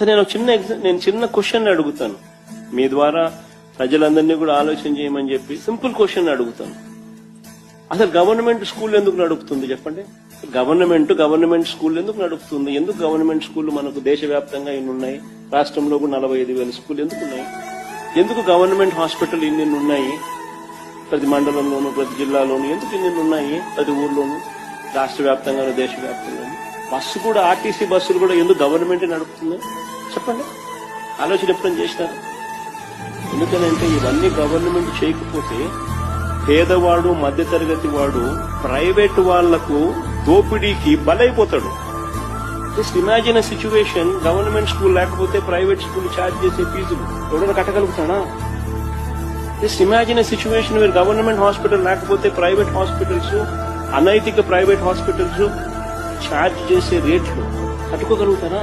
అది నేను చిన్న క్వశ్చన్ అడుగుతాను, మీ ద్వారా ప్రజలందరినీ కూడా ఆలోచన చేయమని చెప్పి సింపుల్ క్వశ్చన్ అడుగుతాను. అసలు గవర్నమెంట్ స్కూల్ ఎందుకు నడుపుతుంది చెప్పండి? గవర్నమెంట్ స్కూల్ ఎందుకు నడుపుతుంది? ఎందుకు గవర్నమెంట్ స్కూల్ మనకు దేశవ్యాప్తంగా ఇన్ని ఉన్నాయి, రాష్ట్రంలో కూడా 45,000 స్కూల్ ఎందుకు ఉన్నాయి? ఎందుకు గవర్నమెంట్ హాస్పిటల్ ఇన్ని ఉన్నాయి? ప్రతి మండలంలోనూ ప్రతి జిల్లాలోనూ ఎందుకు ఇన్ని ఉన్నాయి? ప్రతి ఊర్లోనూ, రాష్ట్ర వ్యాప్తంగానూ దేశవ్యాప్తంగానూ. బస్సు కూడా, ఆర్టీసీ బస్సులు కూడా ఎందుకు గవర్నమెంట్ నడుపుతుంది చెప్పండి? ఆలోచన ఎప్పుడైనా చేసినారు? ఎందుకనంటే ఇవన్నీ గవర్నమెంట్ చేయకపోతే పేదవాడు, మధ్యతరగతి వాడు ప్రైవేట్ వాళ్లకు దోపిడీకి బలైపోతాడు. Just imagine a situation, government school లేకపోతే ప్రైవేట్ స్కూల్ ఛార్జ్ చేసే ఫీజులు ఎవరైనా కట్టగలుగుతాడా? Just imagine a situation where government hospital లేకపోతే ప్రైవేట్ హాస్పిటల్స్, అనైతిక ప్రైవేట్ హాస్పిటల్స్ ఛార్జ్ చేసే రేట్లు కట్టుకోగలుగుతారా?